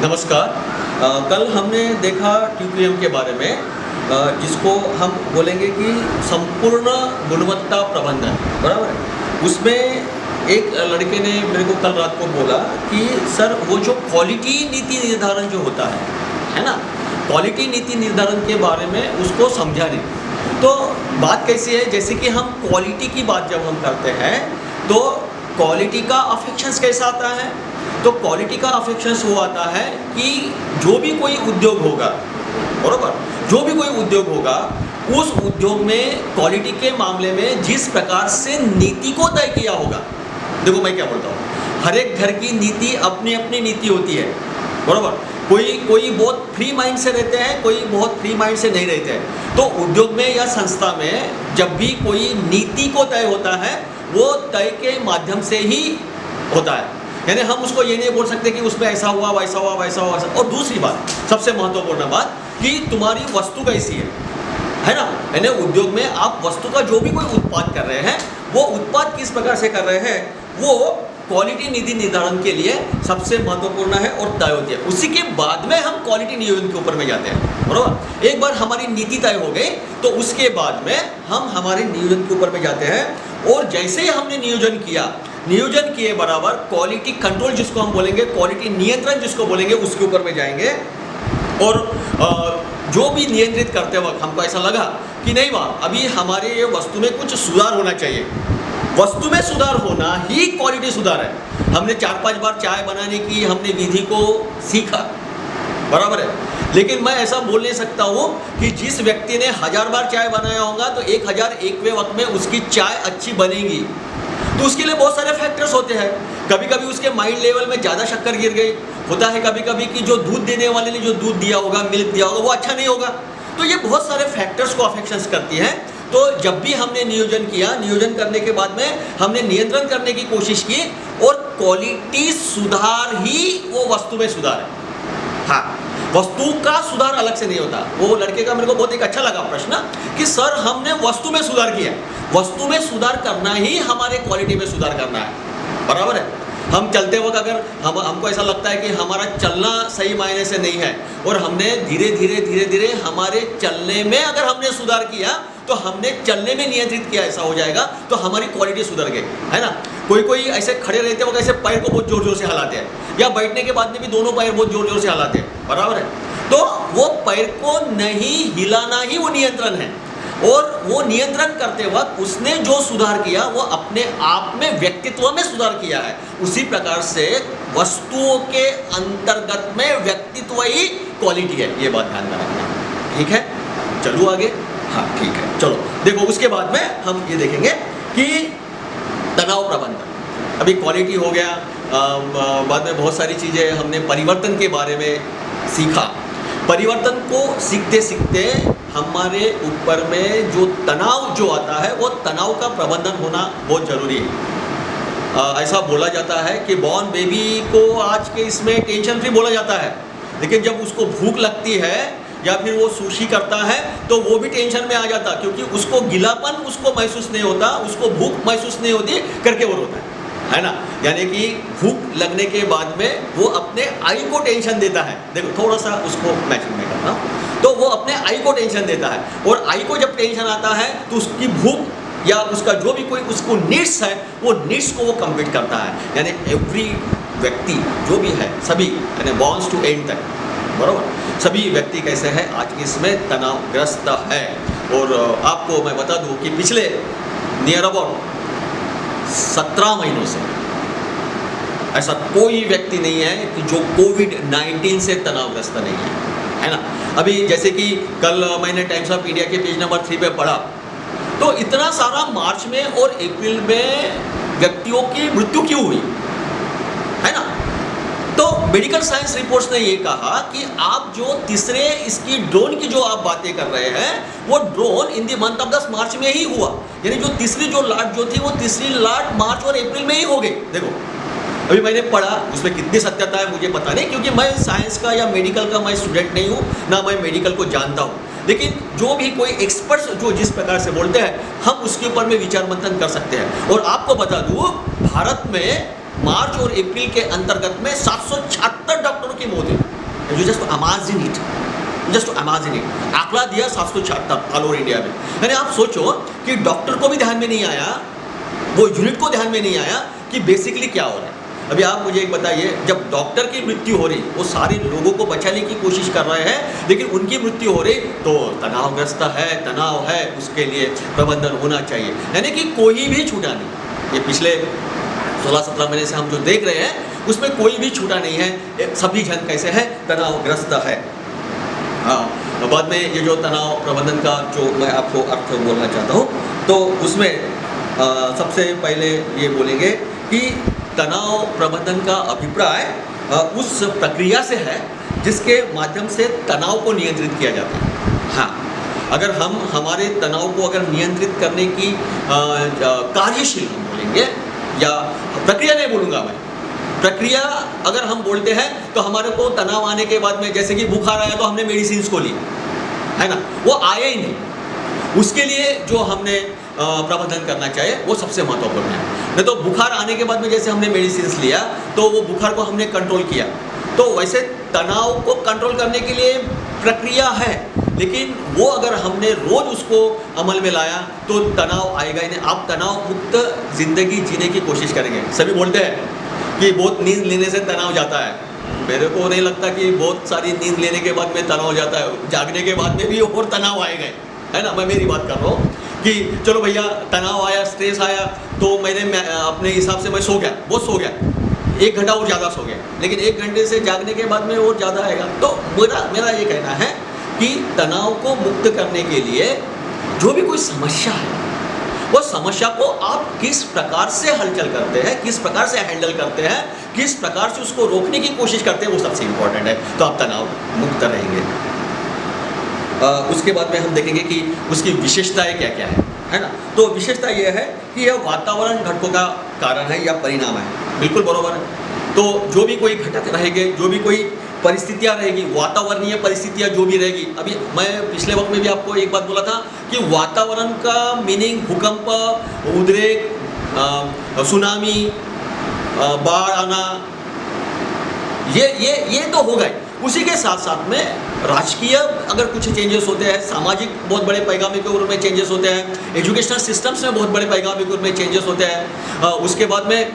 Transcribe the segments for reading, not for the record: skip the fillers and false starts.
नमस्कार। कल हमने देखा TQM के बारे में, जिसको हम बोलेंगे कि संपूर्ण गुणवत्ता प्रबंधन, बराबर है। उसमें एक लड़के ने मेरे को कल रात को बोला कि सर वो जो क्वालिटी नीति निर्धारण जो होता है ना, क्वालिटी नीति निर्धारण के बारे में उसको समझा नहीं। तो बात कैसी है, जैसे कि हम क्वालिटी की बात जब हम करते हैं तो क्वालिटी का अफेक्शंस कैसा आता है, तो क्वालिटी का अफेक्शंस वो आता है कि जो भी कोई उद्योग होगा, बराबर, जो भी कोई उद्योग होगा उस उद्योग में क्वालिटी के मामले में जिस प्रकार से नीति को तय किया होगा। देखो मैं क्या बोलता हूँ, हर एक घर की नीति अपनी अपनी नीति होती है, बराबर। कोई बहुत फ्री माइंड से रहते हैं, कोई बहुत फ्री माइंड से नहीं रहते हैं। तो उद्योग में या संस्था में जब भी कोई नीति को तय होता है वो तय के माध्यम से ही होता है, यानी हम उसको ये नहीं बोल सकते कि उसमें ऐसा हुआ वैसा हुआ वैसा हुआ वैसा। और दूसरी बात, सबसे महत्वपूर्ण बात, कि तुम्हारी वस्तु कैसी है ना, यानी उद्योग में आप वस्तु का जो भी कोई उत्पाद कर रहे हैं वो उत्पाद किस प्रकार से कर रहे हैं, वो क्वालिटी नीति निर्धारण के लिए सबसे महत्वपूर्ण है और तय होती है। उसी के बाद में हम क्वालिटी नियोजन के ऊपर में जाते हैं, बराबर। एक बार हमारी नीति तय हो गई तो उसके बाद में हम हमारे नियोजन के ऊपर में जाते हैं। और जैसे ही हमने नियोजन किए बराबर क्वालिटी कंट्रोल जिसको हम बोलेंगे, क्वालिटी नियंत्रण जिसको बोलेंगे, उसके ऊपर में जाएंगे। और जो भी नियंत्रित करते वक्त हमको ऐसा लगा कि नहीं वाह, अभी हमारे ये वस्तु में कुछ सुधार होना चाहिए। वस्तु में सुधार होना ही क्वालिटी सुधार है। हमने 4-5 बार चाय बनाने की हमने विधि को सीखा, बराबर है। लेकिन मैं ऐसा बोल नहीं सकता हूँ कि जिस व्यक्ति ने 1000 बार चाय बनाया होगा तो 1001वें वक्त में उसकी चाय अच्छी बनेगी। तो उसके लिए बहुत सारे फैक्टर्स होते हैं। कभी कभी उसके माइंड लेवल में ज़्यादा शक्कर गिर गई, होता है कभी कभी कि जो दूध देने वाले ने जो दूध दिया होगा, मिल्क दिया होगा, वो अच्छा नहीं होगा। तो ये बहुत सारे फैक्टर्स को अफेक्शंस करती है। तो जब भी हमने नियोजन किया, नियोजन करने के बाद में हमने नियंत्रण करने की कोशिश की और क्वालिटी सुधार ही वो वस्तु में सुधार है। हाँ, वस्तु का सुधार अलग से नहीं होता। वो लड़के का मेरे को बहुत एक अच्छा लगा प्रश्न कि सर हमने वस्तु में सुधार किया। वस्तु में सुधार करना ही हमारे क्वालिटी में सुधार करना है, बराबर है। हम चलते वक्त अगर हमको ऐसा लगता है कि हमारा चलना सही मायने से नहीं है और हमने धीरे धीरे हमारे चलने में अगर हमने सुधार किया तो हमने चलने में नियंत्रित किया, ऐसा हो जाएगा तो हमारी क्वालिटी सुधर गई, है ना। कोई ऐसे खड़े रहते वक्त ऐसे पैर को बहुत जोर जोर से हिलाते हैं, या बैठने के बाद में भी दोनों पैर बहुत जोर जोर से हिलाते हैं, बराबर है। तो वो पैर को नहीं हिलाना ही वो नियंत्रण है। और वो नियंत्रण करते वक्त उसने जो सुधार किया वो अपने आप में व्यक्तित्व में सुधार किया है। उसी प्रकार से वस्तुओं के अंतर्गत में व्यक्तित्व ही क्वालिटी है, ये बात ध्यान में रखना, ठीक है। चलो आगे, हाँ ठीक है, चलो देखो। उसके बाद में हम ये देखेंगे कि तनाव प्रबंधन। अभी क्वालिटी हो गया, बाद में बहुत सारी चीज़ें हमने परिवर्तन के बारे में सीखा। परिवर्तन को सीखते सीखते हमारे ऊपर में जो तनाव जो आता है वो तनाव का प्रबंधन होना बहुत ज़रूरी है। ऐसा बोला जाता है कि बॉर्न बेबी को आज के इसमें टेंशन फ्री बोला जाता है, लेकिन जब उसको भूख लगती है या फिर वो सुशी करता है तो वो भी टेंशन में आ जाता, क्योंकि उसको गिलापन उसको महसूस नहीं होता, उसको भूख महसूस नहीं होती करके वो रोता है ना। यानी कि भूख लगने के बाद में वो अपने आई को टेंशन देता है। देखो थोड़ा सा उसको मैचिंग में करना, तो वो अपने आई को टेंशन देता है, और आई को जब टेंशन आता है तो उसकी भूख या उसका जो भी कोई उसको नीड्स है वो नीड्स को वो कंप्लीट करता है। यानी एवरी व्यक्ति जो भी है सभी, यानी बॉर्न्स टू एंड तक, बराबर, सभी व्यक्ति कैसे हैं आज की इसमें तनावग्रस्त है। और आपको मैं बता दूं कि पिछले नियर अबाउट 17 महीनों से ऐसा कोई व्यक्ति नहीं है कि जो कोविड-19 से तनावग्रस्त नहीं है ना। अभी जैसे कि कल मैंने टाइम्स ऑफ इंडिया के पेज नंबर 3 पे पढ़ा, तो इतना सारा मार्च में और अप्रैल में व्यक्तियों की मृत्यु क्यों हुई, है ना। तो मेडिकल साइंस रिपोर्ट्स ने ये कहा कि आप जो तीसरे इसकी ड्रोन की जो आप बातें कर रहे हैं वो drone in the month of 10 मार्च में ही हुआ। यानी जो तीसरी जो लाट जो थी वो तीसरी लाट मार्च और अप्रैल में ही हो गई। देखो अभी मैंने पढ़ा, उसमें कितनी सत्यता है मुझे पता नहीं, क्योंकि मैं साइंस का या मेडिकल का मैं स्टूडेंट नहीं हूँ, ना मैं मेडिकल को जानता हूँ। लेकिन जो भी कोई एक्सपर्ट्स जो जिस प्रकार से बोलते हैं हम उसके ऊपर में विचार मंथन कर सकते हैं। और आपको बता दूँ, भारत में मार्च और अप्रैल के अंतर्गत में 776 डॉक्टरों की मौत हुई। You just imagine it, just imagine it. आंकड़ा दिया 776 ऑल ओवर इंडिया में। यानी आप सोचो कि डॉक्टर को भी ध्यान में नहीं आया, वो यूनिट को ध्यान में नहीं आया कि बेसिकली क्या हो रहा है। अभी आप मुझे एक बताइए, जब डॉक्टर की मृत्यु हो रही, वो सारे लोगों को बचाने की कोशिश कर रहे हैं, लेकिन उनकी मृत्यु हो रही तो तनावग्रस्त है, तनाव है, उसके लिए प्रबंधन होना चाहिए। यानी कि कोई भी छूटा नहीं। ये पिछले 16-17 महीने से हम जो देख रहे हैं उसमें कोई भी छूटा नहीं है, सभी जन कैसे है, तनावग्रस्त है। हाँ, बाद में ये जो तनाव प्रबंधन का जो मैं आपको अर्थ बोलना चाहता हूँ, तो उसमें सबसे पहले ये बोलेंगे कि तनाव प्रबंधन का अभिप्राय उस प्रक्रिया से है जिसके माध्यम से तनाव को नियंत्रित किया जाता है। हाँ, अगर हम हमारे तनाव को अगर नियंत्रित करने की कार्यशील हम बोलेंगे, या प्रक्रिया नहीं बोलूँगा मैं, प्रक्रिया अगर हम बोलते हैं तो हमारे को तनाव आने के बाद में, जैसे कि बुखार आया तो हमने मेडिसिन को ली, है ना, वो आया ही नहीं। उसके लिए जो हमने प्रबंधन करना चाहिए वो सबसे महत्वपूर्ण है। नहीं तो बुखार आने के बाद में जैसे हमने मेडिसिन लिया तो वो बुखार को हमने कंट्रोल किया, तो वैसे तनाव को कंट्रोल करने के लिए प्रक्रिया है, लेकिन वो अगर हमने रोज उसको अमल में लाया तो तनाव आएगा ही नहीं। आप तनाव मुक्त जिंदगी जीने की कोशिश करेंगे। सभी बोलते हैं कि बहुत नींद लेने से तनाव जाता है, मेरे को नहीं लगता कि बहुत सारी नींद लेने के बाद में तनाव जाता है, जागने के बाद में भी और तनाव आएगा, है ना। मैं मेरी बात कर रहा हूँ कि चलो भैया तनाव आया, स्ट्रेस आया, तो मैंने अपने हिसाब से मैं सो गया, बहुत सो गया, 1 घंटा और ज़्यादा सो गया, लेकिन 1 घंटे से जागने के बाद में और ज़्यादा आएगा। तो मेरा ये कहना है कि तनाव को मुक्त करने के लिए जो भी कोई समस्या है, वो समस्या को आप किस प्रकार से हलचल करते हैं, किस प्रकार से हैंडल करते हैं, किस प्रकार से उसको रोकने की कोशिश करते हैं, वो सबसे इम्पोर्टेंट है। तो आप तनाव मुक्त रहेंगे। उसके बाद में हम देखेंगे कि उसकी विशेषताएं क्या क्या है ना। तो विशेषता यह है कि यह वातावरण घटकों का कारण है या परिणाम है, बिल्कुल बराबर है। तो जो भी कोई घटक रहेंगे, जो भी कोई परिस्थितियाँ रहेगी, वातावरणीय परिस्थितियाँ जो भी रहेगी, अभी मैं पिछले वक्त में भी आपको एक बात बोला था कि वातावरण का मीनिंग भूकंप, उद्रेक, सुनामी, बाढ़ आना, ये तो हो गए। उसी के साथ साथ में राजकीय अगर कुछ चेंजेस होते हैं, सामाजिक बहुत बड़े पैगामी के रूप में चेंजेस होते हैं, एजुकेशनल सिस्टम्स में बहुत बड़े पैगामी के रूप में चेंजेस होते हैं, उसके बाद में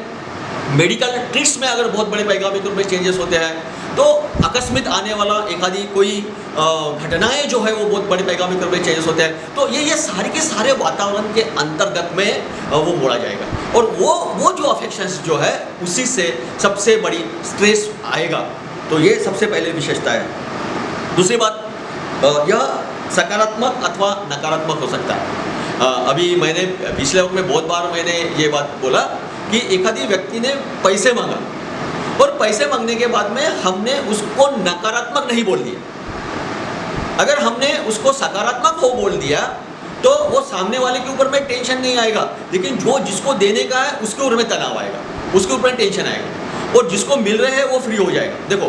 मेडिकल ट्रिक्स में अगर बहुत बड़े पैगामी के रूप में चेंजेस होते हैं, तो अकस्मित आने वाला एक आदि कोई घटनाएं जो है वो बहुत बड़े पैगामी के रूप में चेंजेस होते हैं। तो ये सारे के सारे वातावरण के अंतर्गत में वो मोड़ा जाएगा, और वो जो अफेक्शंस जो है उसी से सबसे बड़ी स्ट्रेस आएगा। तो ये सबसे पहले विशेषता है। दूसरी बात, यह सकारात्मक अथवा नकारात्मक हो सकता है। अभी मैंने पिछले वक्त में बहुत बार मैंने ये बात बोला कि एक आदि व्यक्ति ने पैसे मांगा, और पैसे मांगने के बाद में हमने उसको नकारात्मक नहीं बोल दिया। अगर हमने उसको सकारात्मक हो बोल दिया तो वो सामने वाले के ऊपर में टेंशन नहीं आएगा, लेकिन जो जिसको देने का है उसके ऊपर में तनाव आएगा, उसके ऊपर टेंशन आएगा, और जिसको मिल रहे हैं वो फ्री हो जाएगा। देखो,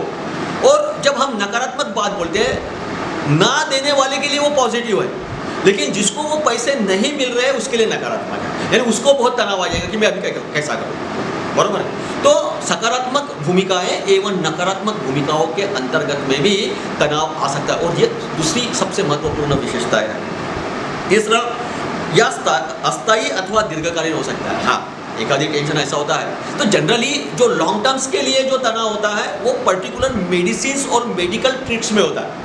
और जब हम नकारात्मक बात बोलते हैं, ना देने वाले के लिए वो पॉजिटिव है, लेकिन जिसको वो पैसे नहीं मिल रहे हैं उसके लिए नकारात्मक है, यानी उसको बहुत तनाव आ जाएगा कि मैं अभी कैसा करूँ, बराबर है। तो सकारात्मक भूमिकाएं एवं नकारात्मक भूमिकाओं के अंतर्गत में भी तनाव आ सकता है, और ये दूसरी सबसे महत्वपूर्ण विशेषता है। तीसरा, यह अस्थायी अथवा दीर्घकालीन हो सकता है। हाँ, एक आधी टेंशन ऐसा होता है। तो जनरली जो लॉन्ग टर्म्स के लिए जो तनाव होता है वो पर्टिकुलर मेडिसिन और मेडिकल ट्रिक्स में होता है।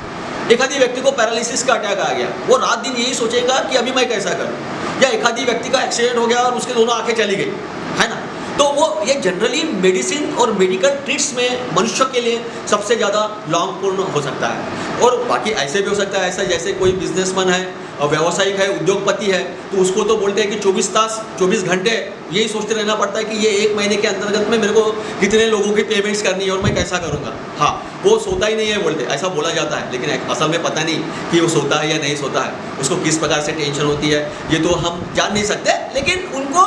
एक आधी व्यक्ति को पैरालिसिस का अटैक आ गया, वो रात दिन यही सोचेगा कि अभी मैं कैसा करूं, या एक आधी व्यक्ति का एक्सीडेंट हो गया और उसके दोनों आंखें चली गई, है ना। तो वो ये जनरली मेडिसिन और मेडिकल ट्रिक्स में मनुष्य के लिए सबसे ज़्यादा लॉन्ग पूर्ण हो सकता है। और बाकी ऐसे भी हो सकता है, ऐसा जैसे कोई बिजनेसमैन है, व्यावसायिक है, उद्योगपति है, तो उसको तो बोलते हैं कि 24 घंटे यही सोचते रहना पड़ता है कि ये 1 महीने के अंतर्गत में मेरे को कितने लोगों की पेमेंट्स करनी है और मैं कैसा करूँगा। हाँ, वो सोता ही नहीं है बोलते, ऐसा बोला जाता है, लेकिन असल में पता नहीं कि वो सोता है या नहीं सोता है, उसको किस प्रकार से टेंशन होती है ये तो हम जान नहीं सकते, लेकिन उनको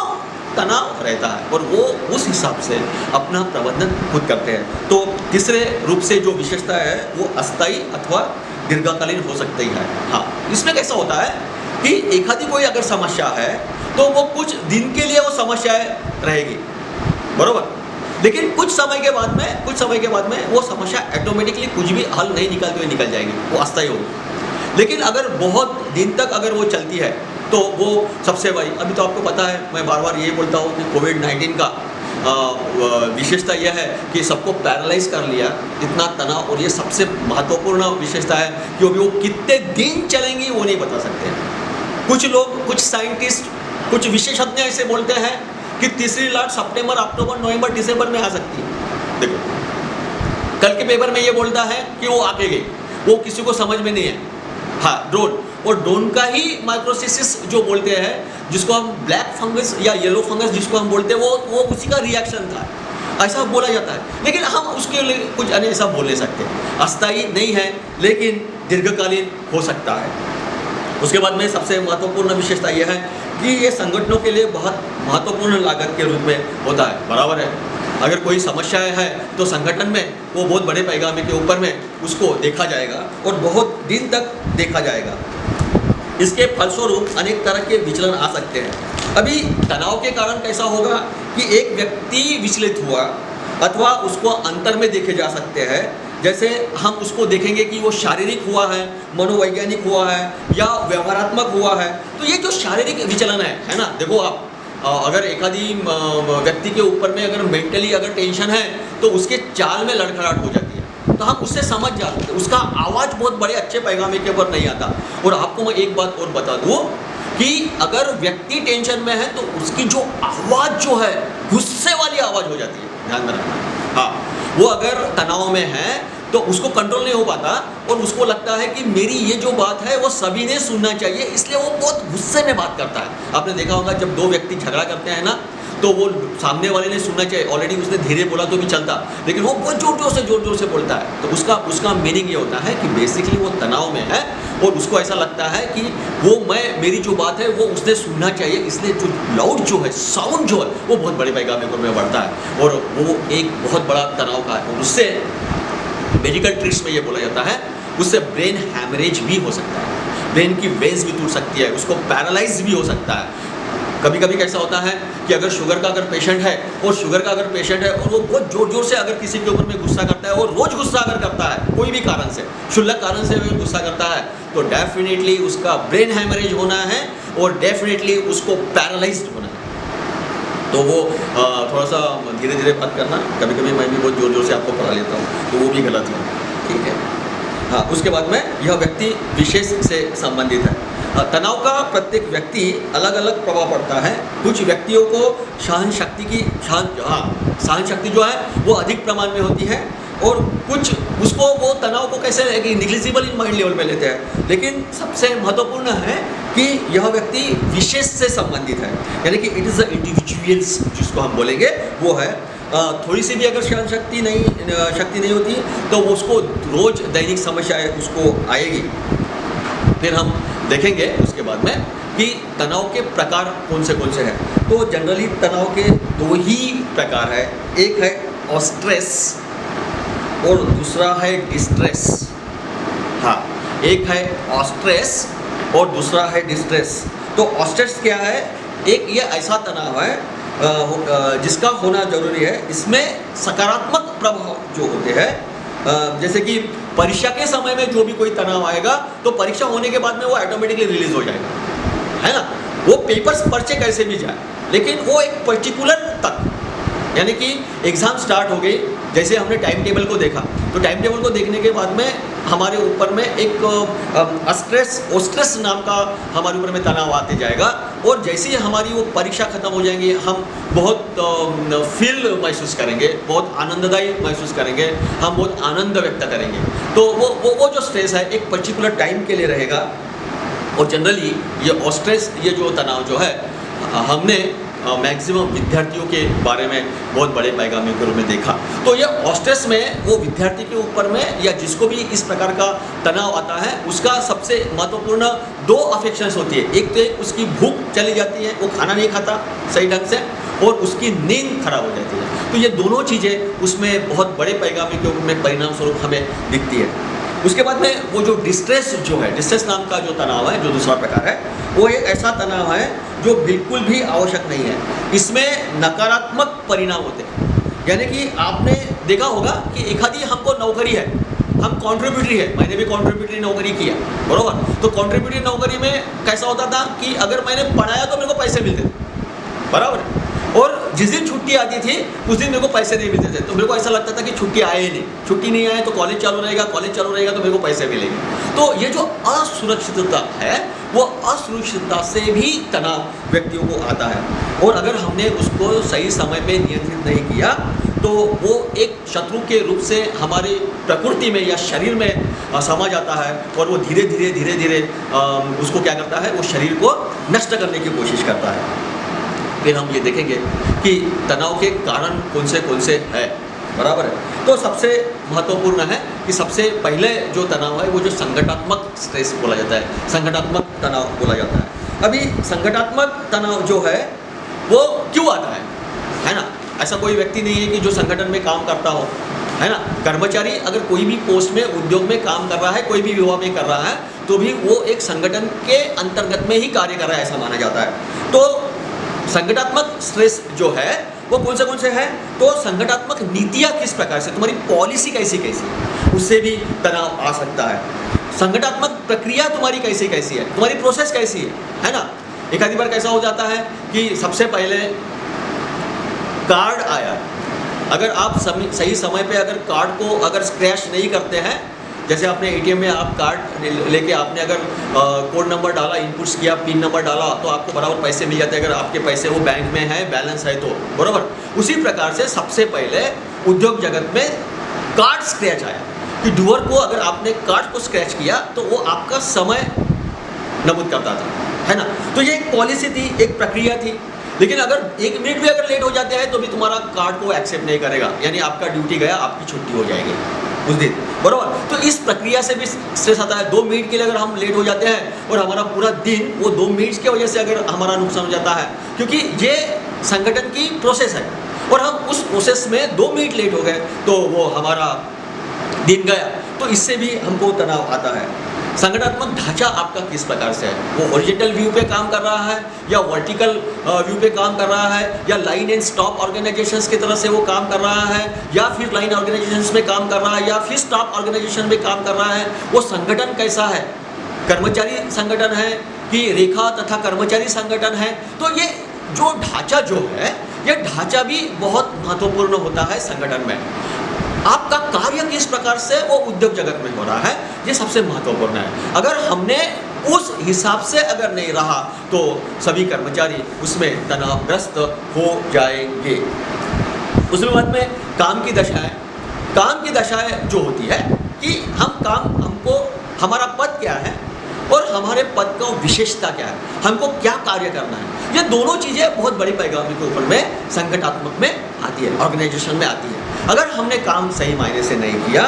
तनाव रहता है और वो उस हिसाब से अपना प्रबंधन खुद करते हैं। तो तीसरे रूप से जो विशेषता है वो अस्थायी अथवा दीर्घकालीन हो सकती है। हाँ, इसमें कैसा होता है कि एक आधी कोई अगर समस्या है तो वो कुछ दिन के लिए वो समस्याएं रहेगी, बरोबर। लेकिन कुछ समय के बाद में वो समस्या ऑटोमेटिकली कुछ भी हल नहीं निकलते हुए निकल जाएगी, वो अस्थायी होगी। लेकिन अगर बहुत दिन तक अगर वो चलती है तो वो सबसे बड़ी, अभी तो आपको पता है, मैं बार बार यही बोलता हूँ कि कोविड-19 का विशेषता यह है कि सबको पैरालाइज कर लिया, इतना तनाव, और ये सबसे महत्वपूर्ण विशेषता है क्योंकि वो कितने दिन चलेंगी वो नहीं बता सकते। कुछ लोग, कुछ साइंटिस्ट, कुछ विशेषज्ञ ऐसे बोलते हैं कि तीसरी लहर सितंबर, अक्टूबर, नवंबर, दिसंबर में आ सकती है। देखो, कल के पेपर में ये बोलता है कि वो आके गई, वो किसी को समझ में नहीं है। हाँ, ड्रोन, और ड्रोन का ही माइक्रोसिस जो बोलते हैं, जिसको हम ब्लैक फंगस या येलो फंगस जिसको हम बोलते हैं, वो उसी का रिएक्शन था, ऐसा बोला जाता है। लेकिन हम उसके लिए कुछ ऐसा बोल नहीं सकते, अस्थायी नहीं है लेकिन दीर्घकालीन हो सकता है। उसके बाद में सबसे महत्वपूर्ण विशेषता यह है कि ये संगठनों के लिए बहुत महत्वपूर्ण लागत के रूप में होता है, बराबर है। अगर कोई समस्याएं है तो संगठन में वो बहुत बड़े पैमाने के ऊपर में उसको देखा जाएगा और बहुत दिन तक देखा जाएगा। इसके फलस्वरूप अनेक तरह के विचलन आ सकते हैं। अभी तनाव के कारण कैसा होगा कि एक व्यक्ति विचलित हुआ अथवा उसको अंतर में देखे जा सकते हैं, जैसे हम उसको देखेंगे कि वो शारीरिक हुआ है, मनोवैज्ञानिक हुआ है या व्यवहारात्मक हुआ है। तो ये जो शारीरिक विचलन है ना, देखो आप अगर एक आदि व्यक्ति के ऊपर में अगर मेंटली अगर टेंशन है तो उसके चाल में लड़खड़ाहट हो जाती है, तो हम उससे समझ जाते हैं, उसका आवाज़ बहुत बड़े अच्छे पैगामे के ऊपर नहीं आता। और आपको मैं एक बात और बता दूँ कि अगर व्यक्ति टेंशन में है तो उसकी जो आवाज़ जो है गुस्से वाली आवाज़ हो जाती है, ध्यान में रखना। हाँ, वो अगर तनाव में है तो उसको कंट्रोल नहीं हो पाता और उसको लगता है कि मेरी ये जो बात है वो सभी ने सुनना चाहिए, इसलिए वो बहुत गुस्से में बात करता है। आपने देखा होगा जब दो व्यक्ति झगड़ा करते हैं ना, तो वो सामने वाले ने सुनना चाहिए, ऑलरेडी उसने धीरे बोला तो भी चलता, लेकिन वो बहुत जोर जोर से बोलता है। तो उसका मीनिंग ये होता है कि बेसिकली वो तनाव में है और उसको ऐसा लगता है कि मेरी जो बात है वो उसने सुनना चाहिए, इसलिए जो लाउड जो है, साउंड जो है, वो बहुत बड़े पैगामे में बढ़ता है और वो एक बहुत बड़ा तनाव का है। और उससे मेडिकल ट्रिक्स में ये बोला जाता है, उससे ब्रेन हैमरेज भी हो सकता है, ब्रेन की वेन्स भी टूट सकती है, उसको पैरालाइज भी हो सकता है। कभी कभी कैसा होता है कि अगर शुगर का अगर पेशेंट है और वो बहुत जोर से अगर किसी के ऊपर में गुस्सा करता है और रोज़ गुस्सा अगर करता है कोई भी कारण से, क्षुल्लक कारण से अगर गुस्सा करता है, तो डेफिनेटली उसका ब्रेन हैमरेज होना है और डेफिनेटली उसको पैरालाइज्ड होना है। तो वो थोड़ा सा धीरे धीरे बात करना, कभी कभी मैं भी बहुत जोर से आपको पढ़ा लेता हूँ, तो वो भी गलत है, ठीक है। हाँ, उसके बाद में यह व्यक्ति विशेष से संबंधित है। तनाव का प्रत्येक व्यक्ति अलग अलग प्रभाव पड़ता है। कुछ व्यक्तियों को सहन शक्ति जो है वो अधिक प्रमाण में होती है और कुछ उसको वो तनाव को कैसे निग्लिजिबल इन माइंड लेवल पे लेते हैं। लेकिन सबसे महत्वपूर्ण है कि यह व्यक्ति विशेष से संबंधित है, यानी कि इट इज़ द इंडिविजुअल्स जिसको हम बोलेंगे वो है। थोड़ी सी भी अगर सहन शक्ति नहीं होती तो उसको रोज़ दैनिक समस्याएं उसको आएगी। फिर हम देखेंगे उसके बाद में कि तनाव के प्रकार कौन से हैं। तो जनरली तनाव के दो ही प्रकार है, एक है ऑस्ट्रेस और दूसरा है डिस्ट्रेस। हाँ, एक है ऑस्ट्रेस और दूसरा है डिस्ट्रेस। तो ऑस्ट्रेस क्या है? एक ये ऐसा तनाव है जिसका होना जरूरी है। इसमें सकारात्मक प्रभाव जो होते हैं, जैसे कि परीक्षा के समय में जो भी कोई तनाव आएगा तो परीक्षा होने के बाद में वो ऑटोमेटिकली रिलीज हो जाएगा, है ना। वो पेपर्स पर्चे कैसे भी जाए, लेकिन वो एक पर्टिकुलर तक, यानी कि एग्ज़ाम स्टार्ट हो गई, जैसे हमने टाइम टेबल को देखा, तो टाइम टेबल को देखने के बाद में हमारे ऊपर में एक ओस्ट्रेस नाम का हमारे ऊपर में तनाव आते जाएगा। और जैसे ही हमारी वो परीक्षा ख़त्म हो जाएंगी, हम बहुत फील महसूस करेंगे, बहुत आनंददायी महसूस करेंगे, हम बहुत आनंद व्यक्त करेंगे। तो वो जो स्ट्रेस है एक पर्टिकुलर टाइम के लिए रहेगा। और जनरली ये ऑस्ट्रेस, ये जो तनाव जो है, हमने मैक्सिमम विद्यार्थियों के बारे में बहुत बड़े पैगामे के रूप में देखा। तो ये ऑस्ट्रेस में वो विद्यार्थी के ऊपर में या जिसको भी इस प्रकार का तनाव आता है, उसका सबसे महत्वपूर्ण दो अफेक्शंस होती है। एक तो उसकी भूख चली जाती है, वो खाना नहीं खाता सही ढंग से, और उसकी नींद खराब हो जाती है। तो ये दोनों चीज़ें उसमें बहुत बड़े पैगामे के रूप में परिणाम स्वरूप हमें दिखती है। उसके बाद में वो जो डिस्ट्रेस जो है, डिस्ट्रेस नाम का जो तनाव है, जो दूसरा प्रकार है, वो एक ऐसा तनाव है जो बिल्कुल भी आवश्यक नहीं है। इसमें नकारात्मक परिणाम होते हैं। यानी कि आपने देखा होगा कि एक आधी हमको नौकरी है, हम कॉन्ट्रीब्यूटरी है, मैंने भी कॉन्ट्रीब्यूटरी नौकरी किया, बरोबर। तो कॉन्ट्रीब्यूटरी नौकरी में कैसा होता था कि अगर मैंने पढ़ाया तो मेरे को पैसे मिलते थे, बराबर। और जिस दिन छुट्टी आती थी उस दिन मेरे को पैसे नहीं मिलते थे, तो मेरे को ऐसा लगता था कि छुट्टी आए ही नहीं, छुट्टी नहीं आए तो कॉलेज चालू रहेगा, कॉलेज चालू रहेगा तो मेरे को पैसे मिलेंगे। तो ये जो असुरक्षितता है, वो असुरक्षितता से भी तनाव व्यक्तियों को आता है, और अगर हमने उसको सही समय पे नियंत्रित नहीं किया तो वो एक शत्रु के रूप से हमारी प्रकृति में या शरीर में समा जाता है, और वो धीरे धीरे उसको क्या करता है, वो शरीर को नष्ट करने की कोशिश करता है। फिर हम ये देखेंगे कि तनाव के कारण कौन से हैं, बराबर है। तो सबसे महत्वपूर्ण है कि सबसे पहले जो तनाव है वो जो संगठनात्मक स्ट्रेस बोला जाता है, संगठनात्मक तनाव बोला जाता है। अभी संगठनात्मक तनाव जो है वो क्यों आता है ना। ऐसा कोई व्यक्ति नहीं है कि जो संगठन में काम करता हो, है ना। कर्मचारी अगर कोई भी पोस्ट में, उद्योग में काम कर रहा है, कोई भी विभाग में कर रहा है, तो भी वो एक संगठन के अंतर्गत में ही कार्य कर रहा है, ऐसा माना जाता है। तो संगठनात्मक स्ट्रेस जो है वो कौन से है, तो संगठनात्मक नीतियाँ किस प्रकार से, तुम्हारी पॉलिसी कैसी उससे भी तनाव आ सकता है। संगठनात्मक प्रक्रिया तुम्हारी कैसी है, तुम्हारी प्रोसेस कैसी है ना। एक आधी बार कैसा हो जाता है कि सबसे पहले कार्ड आया, अगर आप सही समय पे अगर कार्ड को अगर स्क्रैच नहीं करते हैं, जैसे आपने एटीएम में आप कार्ड लेके आपने अगर कोड नंबर डाला, इनपुट्स किया, पिन नंबर डाला, तो आपको बराबर पैसे मिल जाते हैं, अगर आपके पैसे वो बैंक में है, बैलेंस है तो, बराबर। उसी प्रकार से सबसे पहले उद्योग जगत में कार्ड स्क्रैच आया कि डूअर को अगर आपने कार्ड को स्क्रैच किया तो वो आपका समय नमूद करता था, है ना। तो ये एक पॉलिसी थी, एक प्रक्रिया थी। लेकिन अगर 1 मिनट भी अगर लेट हो जाते हैं तो भी तुम्हारा कार्ड को एक्सेप्ट नहीं करेगा, यानी आपका ड्यूटी गया, आपकी छुट्टी हो जाएगी उस दिन, बराबर। तो इस प्रक्रिया से भी स्ट्रेस आता है। 2 मिनट के लिए अगर हम लेट हो जाते हैं और हमारा पूरा दिन वो 2 मिनट की वजह से अगर हमारा नुकसान हो जाता है, क्योंकि ये संगठन की प्रोसेस है और हम उस प्रोसेस में 2 मिनट लेट हो गए तो वो हमारा दिन गया, तो इससे भी हमको तनाव आता है। संगठनात्मक ढांचा आपका किस प्रकार से है, वो हॉरिजॉन्टल व्यू पे काम कर रहा है या वर्टिकल व्यू पे काम कर रहा है, या लाइन एंड स्टॉप ऑर्गेनाइजेशंस की तरह से वो काम कर रहा है, या फिर लाइन ऑर्गेनाइजेशंस में काम कर रहा है, या फिर स्टॉप ऑर्गेनाइजेशन में काम कर रहा है। वो संगठन कैसा है, कर्मचारी संगठन है कि रेखा तथा कर्मचारी संगठन है। तो ये जो ढांचा जो है, ये ढांचा भी बहुत महत्वपूर्ण होता है संगठन में। आपका कार्य किस प्रकार से वो उद्योग जगत में हो रहा है, ये सबसे महत्वपूर्ण है। अगर हमने उस हिसाब से अगर नहीं रहा तो सभी कर्मचारी उसमें तनावग्रस्त हो जाएंगे। उसके बाद में काम की दशाएं जो होती है कि हमको हमारा पद क्या है और हमारे पद का विशेषता क्या है, हमको क्या कार्य करना है। ये दोनों चीज़ें बहुत बड़ी पैगामी के ऊपर में संगठनात्मक में आती है, ऑर्गेनाइजेशन में आती है। अगर हमने काम सही मायने से नहीं किया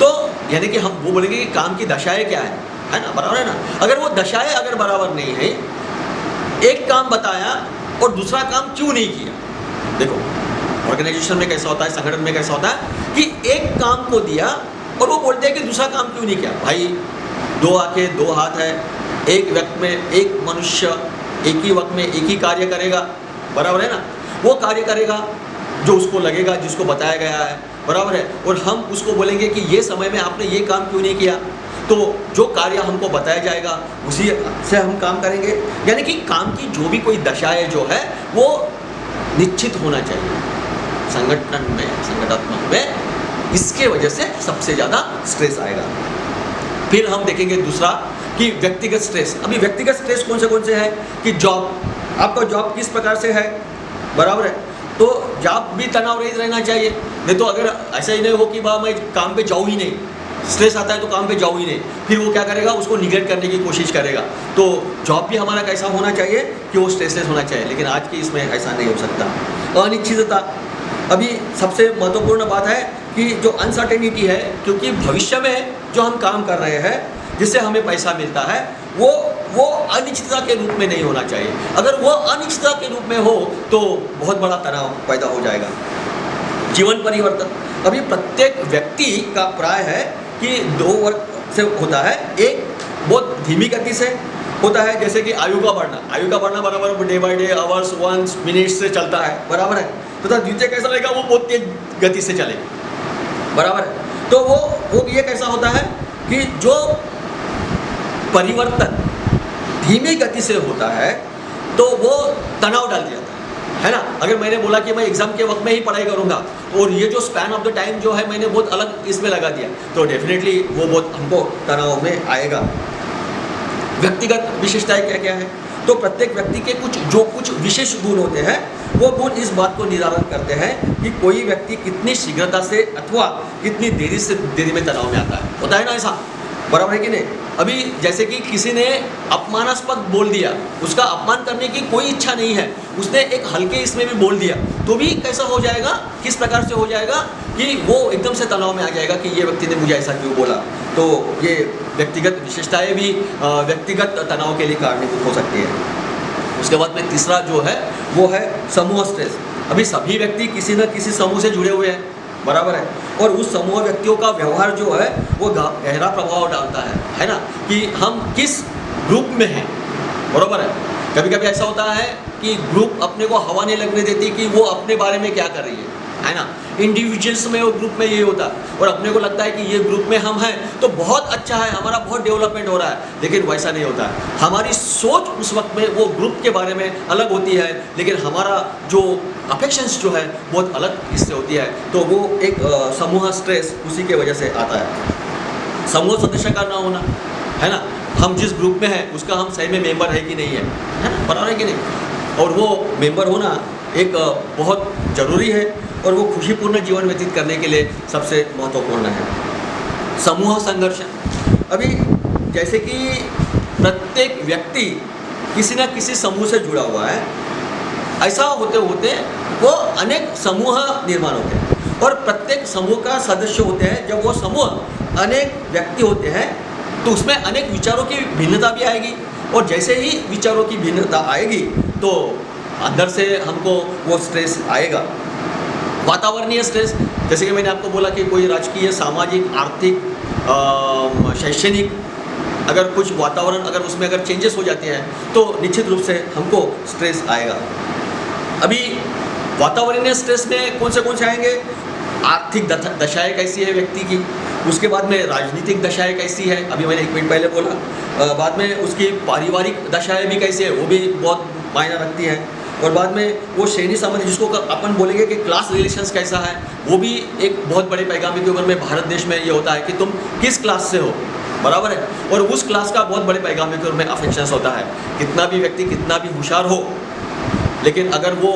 तो यानी कि हम वो बोलेंगे कि काम की दशाएं क्या है ना, बराबर है ना। अगर वो दशाएं अगर बराबर नहीं है, एक काम बताया और दूसरा काम क्यों नहीं किया। देखो ऑर्गेनाइजेशन में कैसा होता है, संगठन में कैसा होता है कि एक काम को दिया और वो बोलते हैं कि दूसरा काम क्यों नहीं किया। भाई 2 आंखें 2 हाथ है, एक वक्त में एक मनुष्य एक ही वक्त में एक ही कार्य करेगा, बराबर है ना। वो कार्य करेगा जो उसको लगेगा, जिसको बताया गया है, बराबर है। और हम उसको बोलेंगे कि ये समय में आपने ये काम क्यों नहीं किया, तो जो कार्य हमको बताया जाएगा उसी से हम काम करेंगे। यानी कि काम की जो भी कोई दशाएं जो है वो निश्चित होना चाहिए संगठन में, संगठनात्मक में। इसके वजह से सबसे ज़्यादा स्ट्रेस आएगा। फिर हम देखेंगे दूसरा कि व्यक्तिगत स्ट्रेस। अभी व्यक्तिगत स्ट्रेस कौन से है कि जॉब, आपका जॉब किस प्रकार से है, बराबर है। तो जॉब भी तनाव रहित रहना चाहिए, नहीं तो अगर ऐसा ही नहीं हो कि मैं काम पे जाऊँ ही नहीं, स्ट्रेस आता है तो काम पे जाऊँ ही नहीं, फिर वो क्या करेगा, उसको निगलेक्ट करने की कोशिश करेगा। तो जॉब भी हमारा कैसा होना चाहिए कि वो स्ट्रेसलेस होना चाहिए, लेकिन आज की इसमें ऐसा नहीं हो सकता। अनिश्चितता अभी सबसे महत्वपूर्ण बात है कि जो अनसर्टेनिटी है, क्योंकि भविष्य में जो हम काम कर रहे हैं जिससे हमें पैसा मिलता है वो अनिश्चितता के रूप में नहीं होना चाहिए। अगर वो अनिश्चितता के रूप में हो तो बहुत बड़ा तनाव पैदा हो जाएगा। जीवन परिवर्तन, अभी प्रत्येक व्यक्ति का प्राय है कि 2 वर्ग से होता है। एक बहुत धीमी गति से होता है, जैसे कि आयु का बढ़ना बराबर day by day, hours, 1 minute से चलता है, बराबर है। तथा द्वितीय कैसा रहेगा, वो बहुत तेज गति से चलेगा, बराबर है। तो वो ये कैसा होता है कि जो परिवर्तन धीमी गति से होता है तो वो तनाव डाल दिया है ना। अगर मैंने बोला कि मैं एग्जाम के वक्त में ही पढ़ाई करूंगा और ये जो स्पैन ऑफ द टाइम जो है मैंने बहुत अलग इसमें लगा दिया, तो डेफिनेटली वो बहुत हमको तनाव में आएगा। व्यक्तिगत विशेषताएं क्या क्या है, तो प्रत्येक व्यक्ति के कुछ विशेष गुण होते हैं। वो गुण इस बात को निर्धारण करते हैं कि कोई व्यक्ति कितनी शीघ्रता से अथवा कितनी देरी में तनाव में आता है। होता है ना ऐसा, बराबर है कि नहीं। अभी जैसे कि किसी ने अपमानास्पद बोल दिया, उसका अपमान करने की कोई इच्छा नहीं है, उसने एक हल्के इसमें भी बोल दिया, तो भी कैसा हो जाएगा, किस प्रकार से हो जाएगा कि वो एकदम से तनाव में आ जाएगा कि ये व्यक्ति ने मुझे ऐसा क्यों बोला। तो ये व्यक्तिगत विशेषताएं भी व्यक्तिगत तनाव के लिए कारणीभूत हो सकती है। उसके बाद में तीसरा जो है वो है समूह स्ट्रेस। अभी सभी व्यक्ति किसी न किसी समूह से जुड़े हुए हैं, बराबर है, और उस समूह व्यक्तियों का व्यवहार जो है वो गहरा प्रभाव डालता है ना, कि हम किस ग्रुप में हैं, बराबर है। कभी कभी ऐसा होता है कि ग्रुप अपने को हवा नहीं लगने देती कि वो अपने बारे में क्या कर रही है ना। इंडिविजुअल्स में और ग्रुप में ये होता है, और अपने को लगता है कि ये ग्रुप में हम हैं तो बहुत अच्छा है, हमारा बहुत डेवलपमेंट हो रहा है, लेकिन वैसा नहीं होता है। हमारी सोच उस वक्त में वो ग्रुप के बारे में अलग होती है, लेकिन हमारा जो अफेक्शंस जो है बहुत अलग इससे होती है। तो वो एक समूह स्ट्रेस उसी के वजह से आता है। समूह सदस्य का ना होना, है ना, हम जिस ग्रुप में हैं उसका हम सही में मेंबर है कि नहीं है ना, बराबर है कि नहीं। और वो मेंबर होना एक बहुत ज़रूरी है, और वो खुशीपूर्ण जीवन व्यतीत करने के लिए सबसे महत्वपूर्ण है। समूह संघर्ष, अभी जैसे कि प्रत्येक व्यक्ति किसी न किसी समूह से जुड़ा हुआ है, ऐसा होते होते वो अनेक समूह निर्माण होते हैं, और प्रत्येक समूह का सदस्य होते हैं। जब वो समूह अनेक व्यक्ति होते हैं तो उसमें अनेक विचारों की भिन्नता भी आएगी, और जैसे ही विचारों की भिन्नता आएगी तो अंदर से हमको वो स्ट्रेस आएगा। वातावरणीय स्ट्रेस, जैसे कि मैंने आपको बोला कि कोई राजकीय, सामाजिक, आर्थिक, शैक्षणिक अगर कुछ वातावरण अगर उसमें अगर चेंजेस हो जाते हैं तो निश्चित रूप से हमको स्ट्रेस आएगा। अभी वातावरणीय स्ट्रेस में कौन से आएंगे, आर्थिक दशाएं कैसी है व्यक्ति की, उसके बाद में राजनीतिक दशाएं कैसी है, अभी मैंने 1 मिनट पहले बोला, बाद में उसकी पारिवारिक दशाएं भी कैसी है, वो भी बहुत मायना रखती हैं, और बाद में वो श्रेणी संबंधी जिसको अपन बोलेंगे कि क्लास रिलेशंस कैसा है, वो भी एक बहुत बड़े पैगामे के ऊपर में भारत देश में ये होता है कि तुम किस क्लास से हो, बराबर है, और उस क्लास का बहुत बड़े पैगामे के ऊपर में अफेक्शंस होता है। कितना भी व्यक्ति कितना भी होशियार हो, लेकिन अगर वो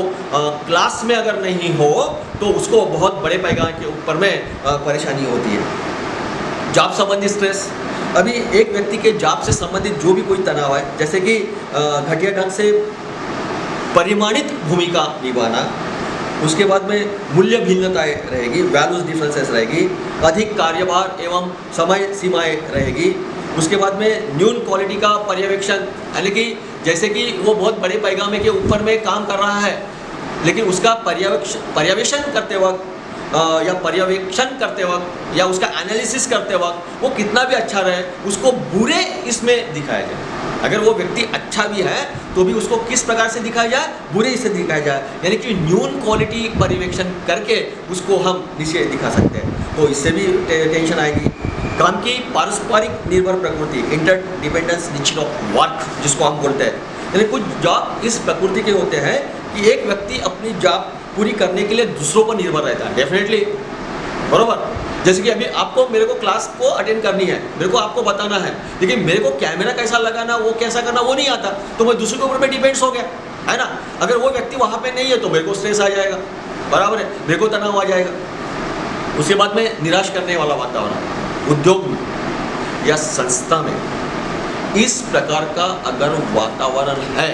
क्लास में अगर नहीं हो तो उसको बहुत बड़े पैगाम के ऊपर में परेशानी होती है। जॉब संबंधी स्ट्रेस, अभी एक व्यक्ति के जॉब से संबंधित जो भी कोई तनाव है, जैसे कि घटिया ढंग से परिमाणित भूमिका निभाना, उसके बाद में मूल्य भिन्नताएं रहेगी, वैल्यूज डिफरेंसेस रहेगी, अधिक कार्यभार एवं समय सीमाएं रहेगी, उसके बाद में न्यून क्वालिटी का पर्यवेक्षण, यानी कि जैसे कि वो बहुत बड़े पैगामे के ऊपर में काम कर रहा है, लेकिन उसका पर्यवेक्षण करते वक्त या पर्यवेक्षण करते वक्त या उसका एनालिसिस करते वक्त वो कितना भी अच्छा रहे, उसको बुरे इसमें दिखाया जाए। अगर वो व्यक्ति अच्छा भी है तो भी उसको किस प्रकार से दिखाया जाए, बुरे से दिखाया जाए, यानी कि न्यून क्वालिटी पर्यवेक्षण करके उसको हम नीचे दिखा सकते हैं, तो इससे भी टेंशन आएगी। काम की पारस्परिक निर्भर प्रकृति, इंटरडिपेंडेंस नेचर ऑफ वर्क जिसको हम बोलते हैं, यानी कुछ जॉब इस प्रकृति के होते हैं कि एक व्यक्ति अपनी जॉब पूरी करने के लिए दूसरों पर निर्भर रहता है, डेफिनेटली, बरोबर। जैसे कि अभी आपको मेरे को क्लास को अटेंड करनी है, मेरे को आपको बताना है, लेकिन मेरे को कैमरा कैसा लगाना, वो कैसा करना वो नहीं आता, तो मैं दूसरे के ऊपर में डिपेंड्स हो गया, है ना। अगर वो व्यक्ति वहाँ पे नहीं है तो मेरे को स्ट्रेस आ जाएगा, बराबर है, मेरे को तनाव आ जाएगा। उसके बाद में निराश करने वाला वातावरण, उद्योग में या संस्था में इस प्रकार का अगर वातावरण है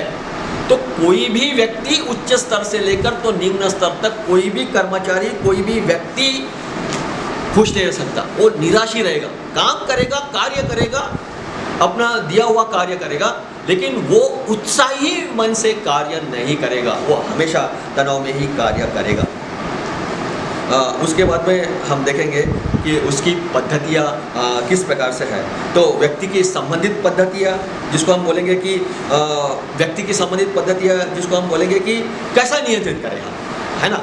तो कोई भी व्यक्ति उच्च स्तर से लेकर तो निम्न स्तर तक कोई भी कर्मचारी, कोई भी व्यक्ति खुश नहीं रह सकता, वो निराश ही रहेगा। काम करेगा, कार्य करेगा, अपना दिया हुआ कार्य करेगा, लेकिन वो उत्साही मन से कार्य नहीं करेगा, वो हमेशा तनाव में ही कार्य करेगा। उसके बाद में हम देखेंगे कि उसकी पद्धतियाँ किस प्रकार से है। तो व्यक्ति की संबंधित पद्धतियाँ जिसको हम बोलेंगे कि व्यक्ति की संबंधित पद्धतियाँ जिसको हम बोलेंगे कि कैसा नियंत्रित करेगा, है ना।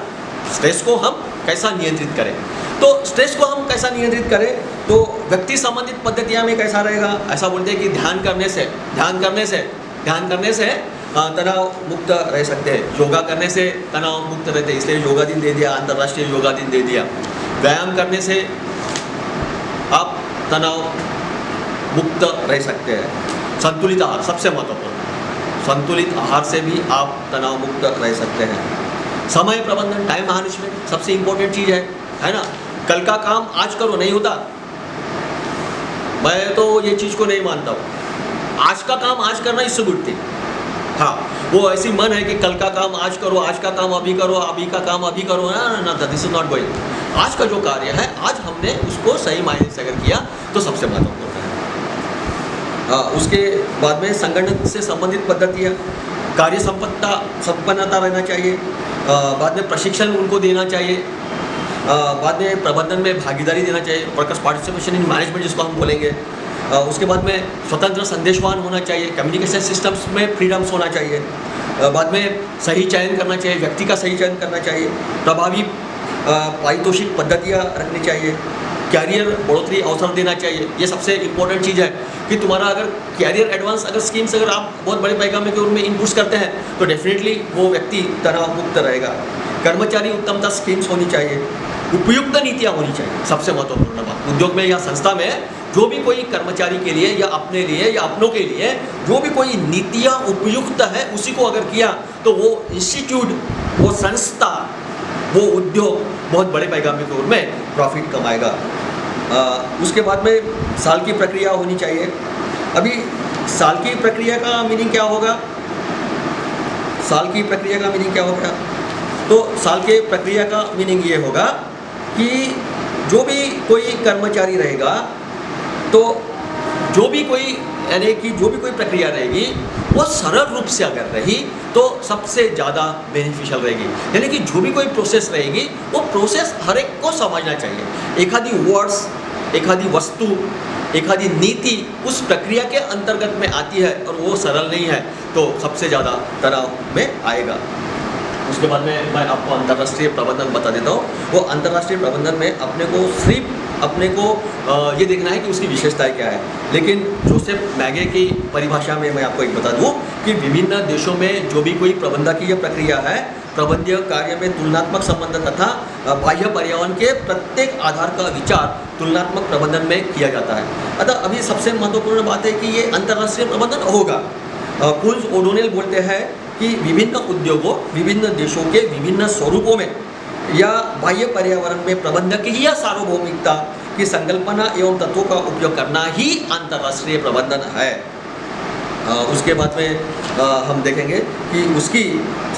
स्ट्रेस को हम कैसा नियंत्रित करें। तो स्ट्रेस को हम कैसा नियंत्रित करें, तो व्यक्ति संबंधित पद्धतियाँ में कैसा रहेगा, ऐसा बोलते हैं कि ध्यान करने से तनाव मुक्त रह सकते हैं, योगा करने से तनाव मुक्त रहते हैं, इसलिए योगा दिन दे दिया, अंतर्राष्ट्रीय योगा दिन दे दिया। व्यायाम करने से आप तनाव मुक्त रह सकते हैं। संतुलित आहार सबसे महत्वपूर्ण, संतुलित आहार से भी आप तनाव मुक्त रह सकते हैं। समय प्रबंधन, टाइम मैनेजमेंट सबसे इम्पोर्टेंट चीज़ है ना। कल का काम आज करो नहीं होता, मैं तो ये चीज़ को नहीं मानता हूँ। आज का काम आज करना इससे गुड थिंग। हाँ, वो ऐसी मन है कि कल का काम आज करो, आज का काम अभी करो, अभी का काम अभी करो, ना दिस इज नॉट गोइंग। आज का जो कार्य है आज हमने उसको सही मायने से अगर किया तो सबसे महत्वपूर्ण है। उसके बाद में संगठन से संबंधित पद्धतियाँ, कार्य संपन्नता रहना चाहिए, बाद में प्रशिक्षण उनको देना चाहिए, बाद में प्रबंधन में भागीदारी देना चाहिए, वर्कर्स पार्टिसिपेशन इन मैनेजमेंट जिसको हम बोलेंगे। उसके बाद में स्वतंत्र संदेशवान होना चाहिए, कम्युनिकेशन सिस्टम्स में फ्रीडम्स होना चाहिए, बाद में सही चयन करना चाहिए, व्यक्ति का सही चयन करना चाहिए, प्रभावी पारितोषिक पद्धतियाँ रखनी चाहिए, कैरियर बढ़ोतरी अवसर देना चाहिए। ये सबसे इम्पोर्टेंट चीज़ है कि तुम्हारा अगर कैरियर एडवांस अगर स्कीम्स अगर आप बहुत बड़े पैमाने के उनमें इनपुट्स करते हैं तो डेफिनेटली वो व्यक्ति तनाव मुक्त रहेगा। कर्मचारी उत्तमता स्कीम्स होनी चाहिए, उपयुक्त नीतियाँ होनी चाहिए, सबसे महत्वपूर्ण बात। उद्योग में या संस्था में जो भी कोई कर्मचारी के लिए या अपने लिए या अपनों के लिए जो भी कोई नीतियाँ उपयुक्त है उसी को अगर किया तो वो इंस्टीट्यूट, वो संस्था, वो उद्योग बहुत बड़े पैमाने के में प्रॉफिट कमाएगा। उसके बाद में साल की प्रक्रिया होनी चाहिए। अभी साल की प्रक्रिया का मीनिंग क्या होगा, साल की प्रक्रिया का मीनिंग क्या होगा? तो साल के प्रक्रिया का मीनिंग ये होगा कि जो भी कोई कर्मचारी रहेगा तो जो भी कोई यानी कि जो भी कोई प्रक्रिया रहेगी वो सरल रूप से अगर रही तो सबसे ज़्यादा बेनिफिशियल रहेगी। यानी कि जो भी कोई प्रोसेस रहेगी वो प्रोसेस हर एक को समझना चाहिए। एखादी वर्ड्स, एखादी वस्तु, एखादी नीति उस प्रक्रिया के अंतर्गत में आती है और वो सरल नहीं है तो सबसे ज़्यादा तनाव में आएगा। उसके बाद में मैं आपको अंतर्राष्ट्रीय प्रबंधन बता देता हूँ। वो अंतर्राष्ट्रीय प्रबंधन में अपने को सिर्फ अपने को ये देखना है कि उसकी विशेषताएं क्या है। लेकिन जोसेफ मैगे की परिभाषा में मैं आपको एक बता दूँ कि विभिन्न देशों में जो भी कोई प्रबंधकीय प्रक्रिया है, प्रबंधीय कार्य में तुलनात्मक संबंध तथा बाह्य पर्यावरण के प्रत्येक आधार का विचार तुलनात्मक प्रबंधन में किया जाता है। अतः अभी सबसे महत्वपूर्ण बात है कि ये अंतर्राष्ट्रीय प्रबंधन होगा। कुल्स ओडोनेल बोलते हैं कि विभिन्न उद्योगों, विभिन्न देशों के विभिन्न स्वरूपों में या बाह्य पर्यावरण में प्रबंधकीय सार्वभौमिकता की संकल्पना एवं तत्वों का उपयोग करना ही अंतर्राष्ट्रीय प्रबंधन है। उसके बाद में हम देखेंगे कि उसकी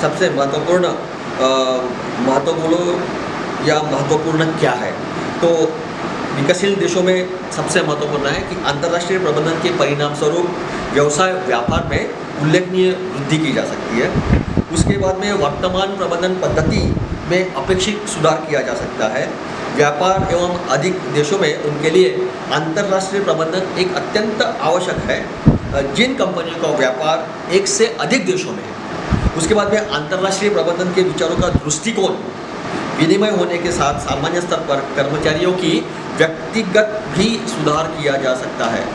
सबसे महत्वपूर्ण क्या है। तो विकसशील देशों में सबसे महत्वपूर्ण है कि अंतर्राष्ट्रीय प्रबंधन के परिणाम स्वरूप व्यवसाय व्यापार में उल्लेखनीय वृद्धि की जा सकती है। उसके बाद में वर्तमान प्रबंधन पद्धति में अपेक्षित सुधार किया जा सकता है। व्यापार एवं अधिक देशों में उनके लिए अंतर्राष्ट्रीय प्रबंधन एक अत्यंत आवश्यक है जिन कंपनियों का व्यापार एक से अधिक देशों में है। उसके बाद में अंतर्राष्ट्रीय प्रबंधन के विचारों का दृष्टिकोण विनिमय होने के साथ सामान्य स्तर पर कर्मचारियों की व्यक्तिगत भी सुधार किया जा सकता है।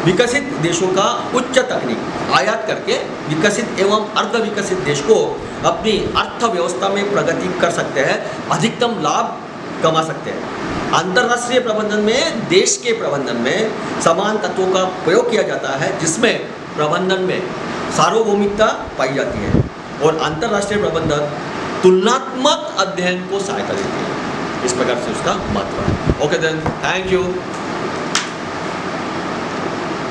विकसित देशों का उच्च तकनीक आयात करके विकसित एवं अर्ध विकसित देश को अपनी अर्थव्यवस्था में प्रगति कर सकते हैं, अधिकतम लाभ कमा सकते हैं। अंतर्राष्ट्रीय प्रबंधन में देश के प्रबंधन में समान तत्वों का प्रयोग किया जाता है जिसमें प्रबंधन में सार्वभौमिकता पाई जाती है और अंतर्राष्ट्रीय प्रबंधन तुलनात्मक अध्ययन को सहायता देती है। इस प्रकार से उसका महत्व है। Okay then, thank you.